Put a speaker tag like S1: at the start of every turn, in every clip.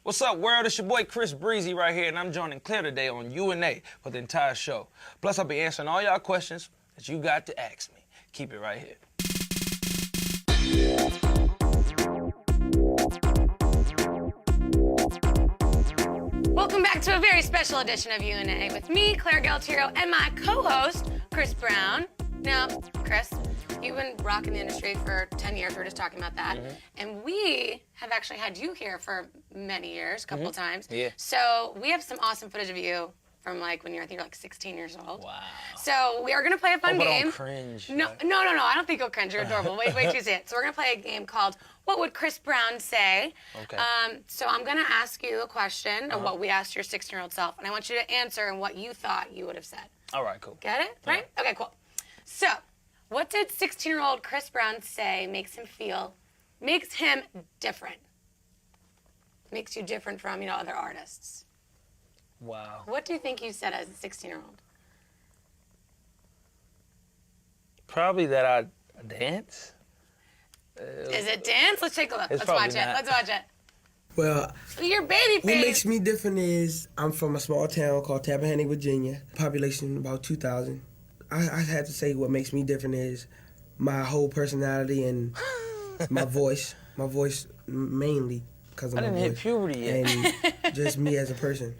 S1: What's up, world? It's your boy Chris Breezy right here, and I'm joining Claire today on U&A for the entire show. Plus, I'll be answering all y'all questions that you got to ask me. Keep it right here.
S2: Welcome back to a very special edition of U&A with me, Claire Galtiero, and my co-host, Chris Brown. Now, Chris, you've been rocking the industry for 10 years. We were just talking about that. And we have actually had you here for many years, a couple of times.
S1: Yeah.
S2: So we have some awesome footage of you from like when I think you're like 16 years old.
S1: Wow.
S2: So we are gonna play a fun
S1: Hope
S2: game.
S1: I don't cringe.
S2: No, I don't think you'll cringe. You're adorable. Wait till you see it. So we're gonna play a game called What Would Chris Brown Say?
S1: Okay.
S2: So I'm gonna ask you a question of what we asked your 16-year-old self, and I want you to answer and what you thought you would have said.
S1: All right, cool.
S2: Get it? Right? Okay, cool. So, what did 16-year-old Chris Brown say makes him different? Makes you different from, other artists.
S1: Wow.
S2: What do you think you said as a 16-year-old?
S1: Probably that I dance.
S2: Is it dance? Let's take a look.
S1: It's
S2: Let's watch
S1: probably
S2: it.
S1: not.
S2: Let's watch it.
S3: Well,
S2: Your baby
S3: what
S2: face.
S3: makes me different is I'm from a small town called Tappahannock, Virginia. Population about 2,000. I had to say what makes me different is my whole personality and my voice. My voice mainly because of
S1: I
S3: my
S1: didn't hit
S3: voice.
S1: puberty yet.
S3: And just me as a person.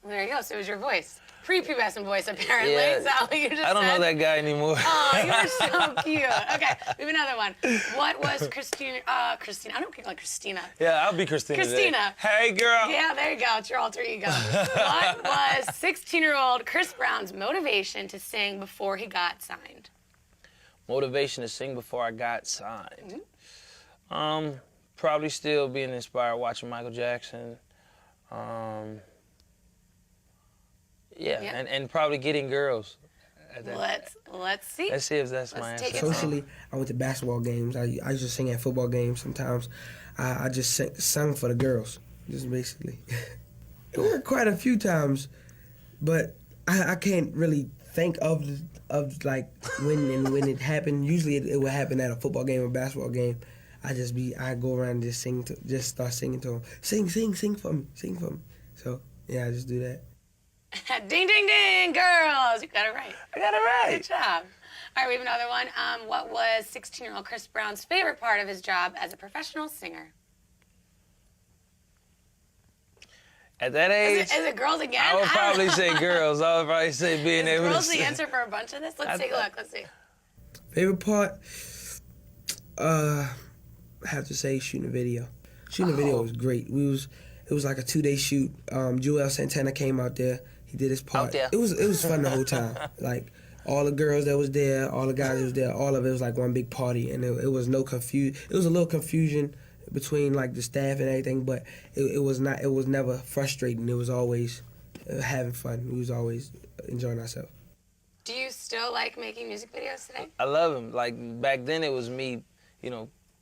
S2: Well, there you go. So it was your voice. Prepubescent voice, apparently.
S1: Yeah.
S2: Is that what you just said?
S1: I don't know that guy anymore.
S2: Oh, you are so cute. Okay, we have another one. What was Christina? I don't call her Christina.
S1: Yeah, I'll be Christina.
S2: Christina.
S1: Today. Hey, girl.
S2: Yeah, there you go. It's your alter ego. What was 16-year-old Chris Brown's motivation to sing before he got signed?
S1: Motivation to sing before I got signed. Probably still being inspired watching Michael Jackson. Yeah. And probably getting girls.
S2: Let's see.
S1: Let's see if that's my
S2: Let's
S1: answer.
S2: take it.
S3: Socially, I went to basketball games. I used to sing at football games sometimes. I just sung for the girls, just basically. It worked quite a few times, but I can't really think of like when it happened. Usually it would happen at a football game or basketball game. I go around and just start singing to them. Sing for me. So yeah, I just do that.
S2: Ding, ding, ding, girls. You got it right.
S1: I got it right.
S2: Good job. All right, we have another one. What was 16-year-old Chris Brown's favorite part of his job as a professional singer?
S1: At that age,
S2: Is it girls again?
S1: I would
S2: don't
S1: probably
S2: know.
S1: say girls. I would probably say being
S2: Is
S1: able to
S2: girls
S1: sing.
S2: the answer for a bunch of this? Let's take a look. Let's see.
S3: Favorite part? I have to say shooting a video. Shooting a video was great. It was like a 2-day shoot. Joel Santana came out there. He did his part.
S1: Out there.
S3: It was fun the whole time. Like all the girls that was there, all the guys that was there, all of it was like one big party, and it was no confusion. It was a little confusion between like the staff and everything, but it was not. It was never frustrating. It was always having fun. We was always enjoying ourselves.
S2: Do you still like making music videos today?
S1: I love him. Like back then, it was me,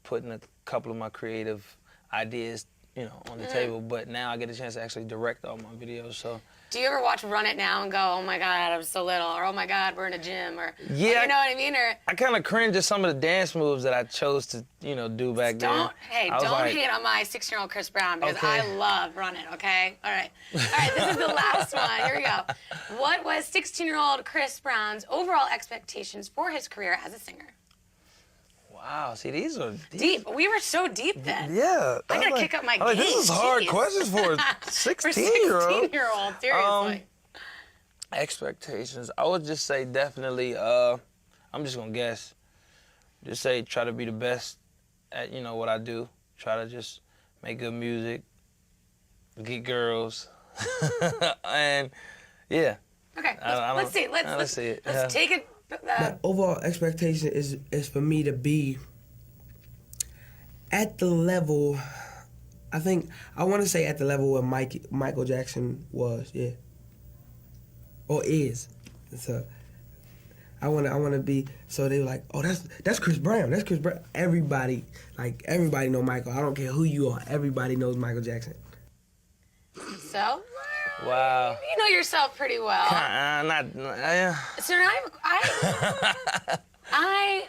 S1: putting a couple of my creative ideas, on the table. But now I get a chance to actually direct all my videos. So.
S2: Do you ever watch Run It now and go, oh my God, I'm so little, or oh my God, we're in a gym, or
S1: Yeah,
S2: you know what I mean? Or
S1: I kind of cringe at some of the dance moves that I chose to, do back then.
S2: don't
S1: like,
S2: hate on my 16-year-old Chris Brown because
S1: Okay.
S2: I love Run It. Okay, all right. This is the last one. Here we go. What was 16-year-old Chris Brown's overall expectations for his career as a singer?
S1: Wow, see, these are
S2: Deep. We were so deep then.
S1: Yeah.
S2: I gotta kick up my game.
S1: This is hard
S2: Jeez.
S1: questions for a
S2: For
S1: 16-year-old.
S2: 16-year-old, seriously.
S1: Expectations. I would just say definitely, I'm just going to guess. Just say try to be the best at, what I do. Try to just make good music, get girls, and yeah.
S2: Okay, let's see. Let's see it. Let's take it.
S3: My overall expectation is for me to be at the level. I think I want to say at the level where Michael Jackson was, yeah, or is. So I want to be. So they were like, oh, that's Chris Brown. That's Chris Brown. Everybody know Michael. I don't care who you are. Everybody knows Michael Jackson.
S2: So.
S1: Wow.
S2: You know yourself pretty well.
S1: Not.
S2: So now I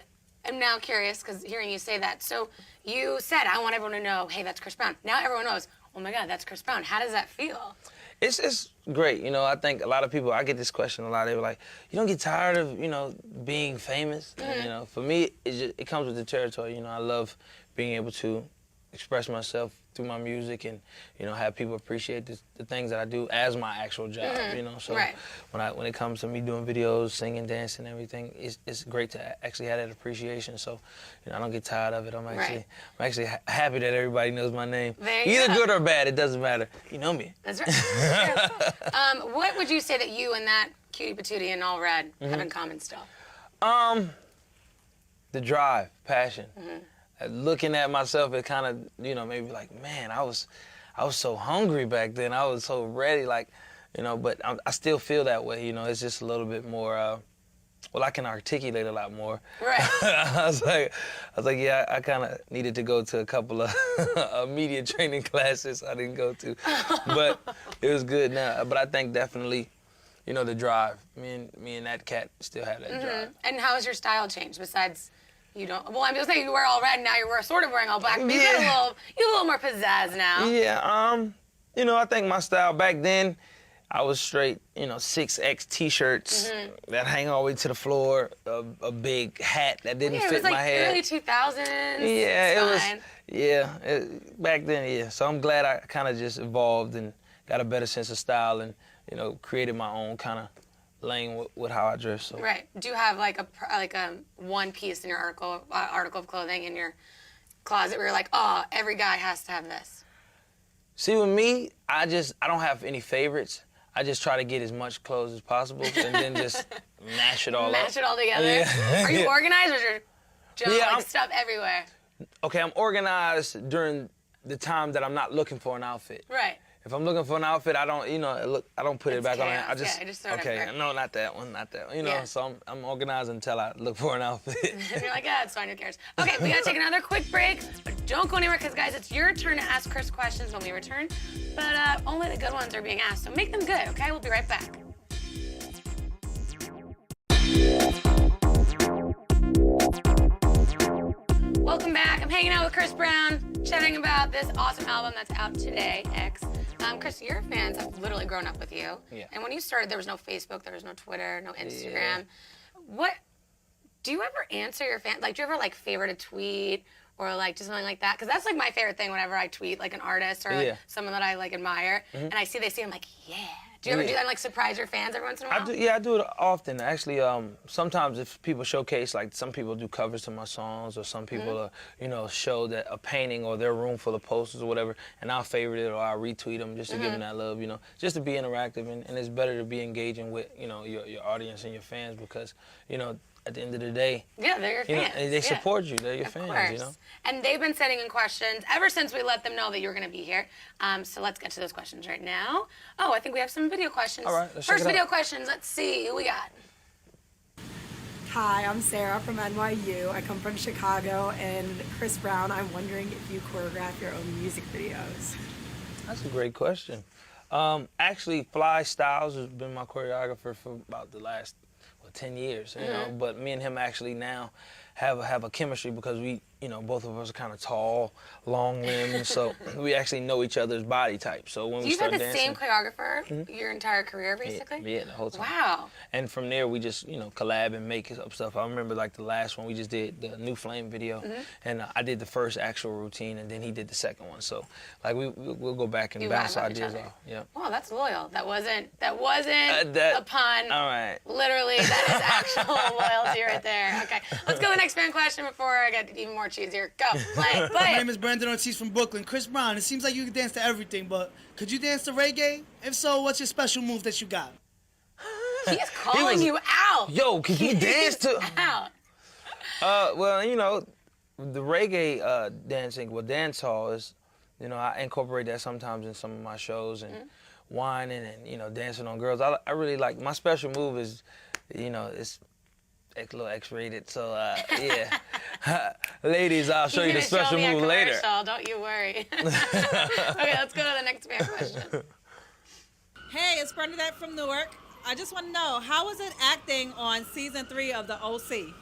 S2: am now curious because hearing you say that. So you said, I want everyone to know, hey, that's Chris Brown. Now everyone knows, oh my God, that's Chris Brown. How does that feel?
S1: It's great. You know, I think a lot of people, I get this question a lot. They were like, you don't get tired of, you know, being famous? And, you know, for me, it comes with the territory. You know, I love being able to express myself through my music and, you know, have people appreciate the things that I do as my actual job, you know. So when it comes to me doing videos, singing, dancing, everything, it's great to actually have that appreciation. So, you know, I don't get tired of it. I'm actually happy that everybody knows my name. Either good or bad, it doesn't matter. You know me.
S2: That's right. What would you say that you and that cutie patootie in all red have in common still?
S1: The drive, passion. Looking at myself, it kind of, you know, maybe like, man, I was so hungry back then. I was so ready, like, you know, but I still feel that way, you know. It's just a little bit more, well, I can articulate a lot more.
S2: Right.
S1: I was like, yeah, I kind of needed to go to a couple of media training classes I didn't go to, but it was good now. But I think definitely, you know, the drive. Me and that cat still have that drive.
S2: And how has your style changed besides? You don't. Well, I'm just saying you wear all red. Now you're sort of wearing all black. But you have a little more pizzazz now.
S1: Yeah. You know, I think my style back then, I was straight. You know, 6X T-shirts that hang all the way to the floor. A big hat that didn't fit my head.
S2: Early 2000s.
S1: Yeah, it was. Yeah, back then. Yeah. So I'm glad I kind of just evolved and got a better sense of style and, you know, created my own kind of lane with how I dress. So.
S2: Right. Do you have like a one piece in your article of clothing in your closet where you're like, oh, every guy has to have this?
S1: See, with me, I don't have any favorites. I just try to get as much clothes as possible and then just mash it all up.
S2: Mash it all together.
S1: Yeah.
S2: Are you organized or is your stuff everywhere?
S1: Okay, I'm organized during the time that I'm not looking for an outfit.
S2: Right.
S1: If I'm looking for an outfit, I don't, you know, I don't put it back on. I just
S2: throw it
S1: okay, no, not that one, you know. So I'm organized until I look for an outfit.
S2: And you're like, it's fine, who cares? Okay, we gotta take another quick break, but don't go anywhere because guys, it's your turn to ask Chris questions when we return. But only the good ones are being asked, so make them good. Okay, we'll be right back. Welcome back. I'm hanging out with Chris Brown, chatting about this awesome album that's out today, X. Chris, your fans have literally grown up with you.
S1: Yeah.
S2: And when you started, there was no Facebook, there was no Twitter, no Instagram. What, do you ever answer your fans? Like, do you ever, like, favorite a tweet or, like, do something like that? Because that's, like, my favorite thing whenever I tweet, like, an artist or, like, someone that I, like, admire. And I see they see, I'm like, yeah. Do you ever do that and, like, surprise your fans every once in a while?
S1: I do it often. Actually, sometimes if people showcase, like, some people do covers to my songs or some people, you know, show that a painting or their room full of posters or whatever, and I'll favorite it or I'll retweet them just to give them that love, you know, just to be interactive. And it's better to be engaging with, you know, your audience and your fans because, you know, at the end of the day,
S2: they're your fans.
S1: Know, they support you. They're your fans, you know.
S2: And they've been sending in questions ever since we let them know that you were going to be here. So let's get to those questions right now. Oh, I think we have some video questions.
S1: All right,
S2: First video questions. Let's see who we got.
S4: Hi, I'm Sarah from NYU. I come from Chicago, and Chris Brown, I'm wondering if you choreograph your own music videos.
S1: That's a great question. Actually, Fly Styles has been my choreographer for about the last 10 years, you know, but me and him actually now have a chemistry because we, you know, both of us are kind of tall, long limbs, so we actually know each other's body type. So when we start dancing,
S2: you've had the same choreographer your entire career, basically?
S1: Yeah, the whole time.
S2: Wow.
S1: And from there, we just, you know, collab and make up stuff. I remember, like, the last one, we just did the New Flame video, and I did the first actual routine, and then he did the second one. So, like, we'll go back and bounce ideas off. Yeah.
S2: Wow, that's loyal. That wasn't a pun.
S1: All right.
S2: Literally, that is actual loyalty right there. Okay, let's go to the next fan question before I get even more cheesier. Go, play it.
S5: My name is Brandon Ortiz from Brooklyn. Chris Brown, it seems like you can dance to everything, but could you dance to reggae? If so, what's your special move that you got?
S2: He's calling you out.
S1: Yo, can you dance to?
S2: Out.
S1: Well, you know, the reggae dancing, dance hall is, you know, I incorporate that sometimes in some of my shows and whining and, you know, dancing on girls. I really like, my special move is, you know, it's a little X-rated, so yeah. Ladies, I'll show you the special move later.
S2: Don't you worry. Okay, let's go to the next fan question.
S6: Hey, it's Bernadette from Newark. I just want to know, how was it acting on season 3 of The OC?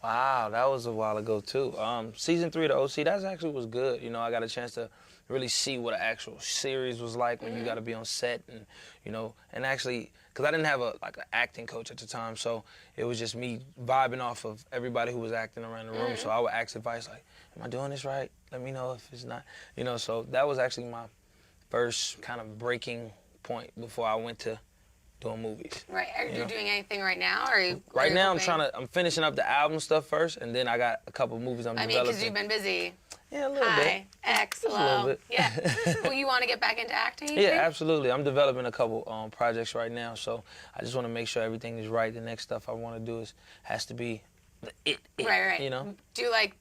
S1: Wow, that was a while ago too. Season 3 of the OC, that actually was good. You know, I got a chance to really see what an actual series was like when you got to be on set, and you know, and actually, because I didn't have an acting coach at the time, so it was just me vibing off of everybody who was acting around the room. So I would ask advice like, "Am I doing this right? Let me know if it's not." You know, so that was actually my first kind of breaking point before I went to doing movies.
S2: Right. Are you doing anything right now? Or are you?
S1: Right now, I'm finishing up the album stuff first, and then I got a couple movies I'm developing.
S2: Because you've been busy.
S1: Yeah, a little bit.
S2: Hi, X,
S1: Just
S2: hello.
S1: a little bit.
S2: Yeah. Well, you want to get back into acting? You
S1: Yeah,
S2: think?
S1: absolutely. I'm developing a couple projects right now, so I just want to make sure everything is right. The next stuff I want to do has to be it.
S2: Right.
S1: You know?
S2: Do you like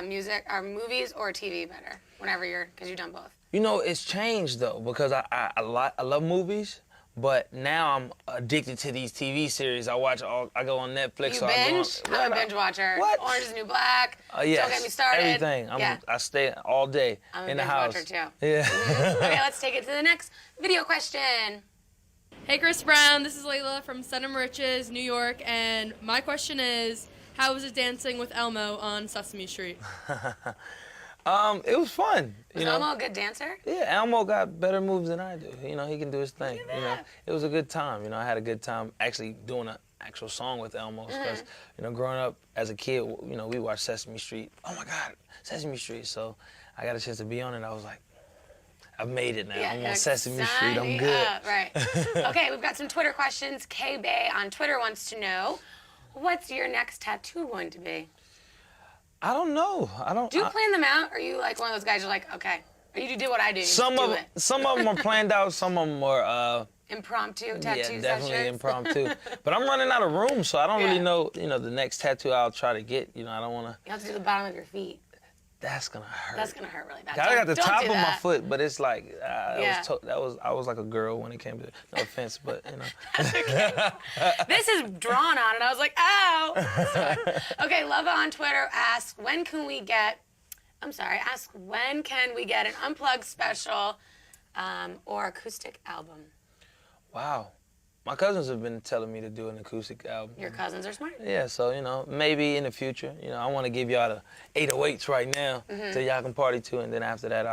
S2: music or movies or TV better? Because you've done both.
S1: You know, it's changed though, because I love movies. But now I'm addicted to these TV series. I go on Netflix.
S2: You
S1: so
S2: binge? I'm a binge watcher.
S1: What?
S2: Orange is the New Black.
S1: Yes.
S2: Don't get me started.
S1: Everything. I stay all day
S2: I'm
S1: in the
S2: a binge
S1: house.
S2: watcher too.
S1: Yeah.
S2: Okay, let's take it to the next video question.
S7: Hey Chris Brown, this is Layla from Sunham Riches, New York, and my question is, how was it dancing with Elmo on Sesame Street?
S1: It was fun.
S2: Was Elmo a good dancer?
S1: Yeah, Elmo got better moves than I do. You know, he can do his thing. You know, it was a good time. You know, I had a good time actually doing an actual song with Elmo because, you know, growing up as a kid, you know, we watched Sesame Street. Oh my God, Sesame Street. So I got a chance to be on it. I was like, I've made it now. I'm on Sesame Street. I'm good.
S2: Right. Okay, we've got some Twitter questions. K Bay on Twitter wants to know, what's your next tattoo going to be?
S1: I don't know.
S2: Do you plan them out? Or are you like one of those guys you're like, okay, or you do what I do?
S1: Some of them are planned out. Some of them are
S2: impromptu tattoo
S1: yeah, definitely
S2: sessions?
S1: impromptu. But I'm running out of room, so I don't really know. You know, the next tattoo I'll try to get. You know, I don't want to.
S2: You have to do the bottom of your feet.
S1: That's gonna hurt.
S2: That's gonna hurt really bad.
S1: I got the top of my
S2: that.
S1: foot, but it's like I was like a girl when it came to it. No offense, but you know.
S2: That's okay. This is drawn on, and I was like, ow. Okay, Lova on Twitter asks, when can we get an unplugged special or acoustic album?
S1: Wow. My cousins have been telling me to do an acoustic album.
S2: Your cousins are smart.
S1: Yeah, so, you know, maybe in the future, you know, I want to give y'all the 808s right now so y'all can party to, and then after that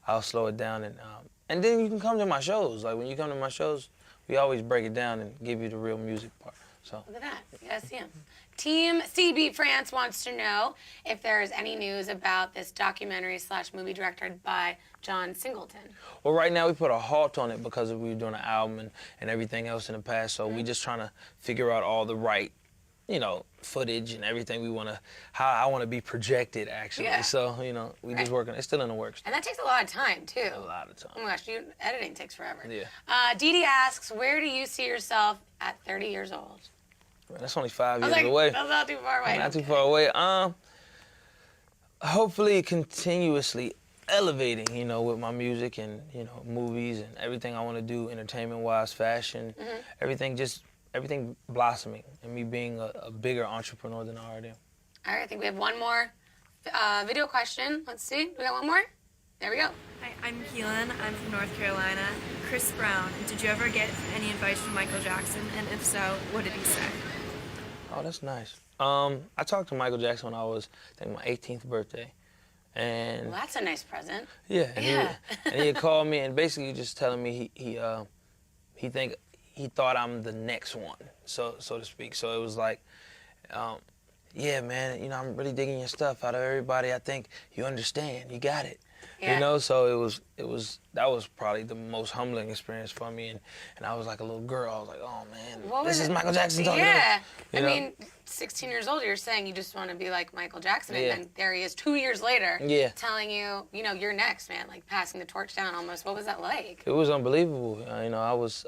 S1: I'll slow it down, and then you can come to my shows. Like when you come to my shows, we always break it down and give you the real music part. So.
S2: Look at that. You gotta see him. Team CB France wants to know if there is any news about this documentary/movie directed by John Singleton.
S1: Well, right now we put a halt on it because we were doing an album and everything else in the past. So we just trying to figure out all the right, you know, footage and everything how I want to be projected actually.
S2: Yeah.
S1: So, you know, we just working. It's still in the works.
S2: And that takes a lot of time too.
S1: A lot of time.
S2: Oh my gosh, editing takes forever.
S1: Yeah.
S2: Dee Dee asks, where do you see yourself at 30 years old?
S1: That's only 5 years
S2: I was like,
S1: away.
S2: that's not too far away.
S1: Not too far away. Hopefully continuously elevating, you know, with my music and, you know, movies and everything I want to do, entertainment-wise, fashion, everything blossoming, and me being a bigger entrepreneur than I already am.
S2: All right, I think we have one more video question. Let's see. Do we got one more? There we go.
S8: Hi, I'm Keelan. I'm from North Carolina. Chris Brown, did you ever get any advice from Michael Jackson? And if so, what did he say?
S1: Oh, that's nice. I talked to Michael Jackson when I was, I think, my 18th birthday. And
S2: Well, that's a nice present.
S1: yeah, and he had called me and basically just telling me he thought I'm the next one, so to speak. So it was like, yeah, man, you know, I'm really digging your stuff. Out of everybody, I think you understand. You got it.
S2: Yeah.
S1: You know, so that was probably the most humbling experience for me, and I was like a little girl. I was like, oh man, this is Michael Jackson talking to me.
S2: Yeah,
S1: You know?
S2: I mean, 16 years old, you're saying you just want to be like Michael Jackson, and
S1: Yeah.
S2: then there he is 2 years later,
S1: Yeah.
S2: telling you, you know, you're next, man, like passing the torch down almost. What was that like?
S1: It was unbelievable. You know, I was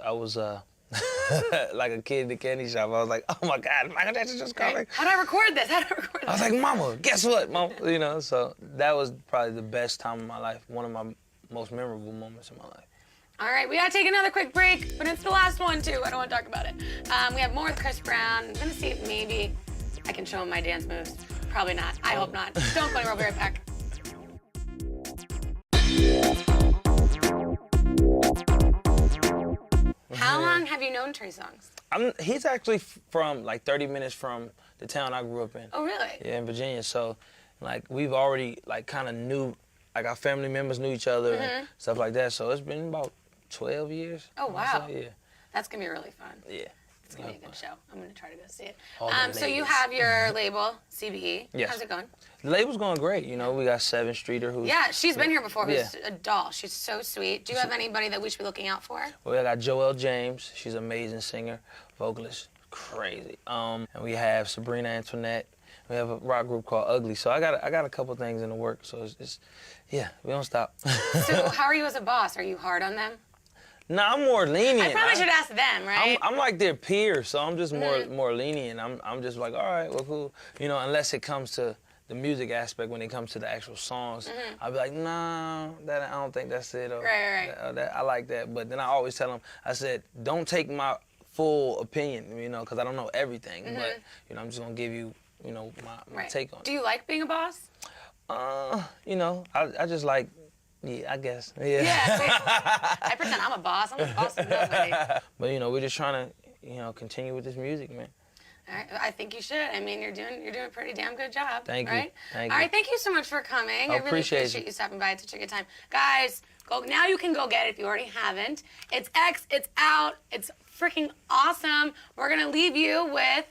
S1: like a kid in the candy shop. I was like, oh my God, Michael Jackson just called me.
S2: How do I record this?
S1: I was like, Mama, guess what, Mama? You know, so that was probably the best time of my life, one of my most memorable moments in my life.
S2: All right, we gotta take another quick break, but it's the last one too. I don't want to talk about it. We have more with Chris Brown. I'm gonna see if maybe I can show him my dance moves. Probably not. I hope not. Don't go anywhere. We'll be right back. How long have you known Trey Songz?
S1: He's actually from like 30 minutes from the town I grew up in.
S2: Oh, really?
S1: Yeah, in Virginia. So, like, we've already, like, kind of knew, like, our family members knew each other and stuff like that. So it's been about 12 years.
S2: Oh, wow.
S1: Yeah.
S2: That's going to be really fun.
S1: Yeah.
S2: It's going to be a good show. I'm going to try to go see it.
S1: All the
S2: So you
S1: ladies.
S2: have your label, CBE.
S1: Yes.
S2: How's it going?
S1: The label's going great. You know, we got 7th Streeter who's...
S2: Yeah, she's been here before.
S1: Yeah.
S2: Who's a doll. She's so sweet. Do you have anybody that we should be looking out for?
S1: Well, we got Joelle James. She's an amazing singer, vocalist, crazy. And we have Sabrina Antoinette. We have a rock group called Ugly. So I got a couple things in the work. So it's yeah, we don't stop.
S2: So how are you as a boss? Are you hard on them?
S1: Nah, I'm more lenient.
S2: I probably should ask them, right?
S1: I'm like their peer, so I'm just more lenient. I'm just like, all right, well, cool. You know, unless it comes to the music aspect, when it comes to the actual songs, I'll be like, nah, I don't think that's it. Or,
S2: Right.
S1: I like that. But then I always tell them, I said, don't take my full opinion, you know, because I don't know everything. But, you know, I'm just going to give you, you know, my take on it.
S2: Do you like being a boss?
S1: You know, I just like, yeah, I guess. Yeah.
S2: Yeah. I pretend I'm a boss. I'm a boss of nobody.
S1: But, you know, we're just trying to, you know, continue with this music, man.
S2: All right, I think you should. I mean, you're doing a pretty damn good job.
S1: Thank you.
S2: Right?
S1: Thank
S2: All
S1: you.
S2: right, thank you so much for coming. I really
S1: appreciate
S2: you stopping by. It's such a good time. Guys, go now. You can go get it if you already haven't. It's X. It's out. It's freaking awesome. We're gonna leave you with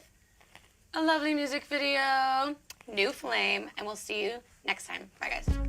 S2: a lovely music video, New Flame, and we'll see you next time. Bye, guys.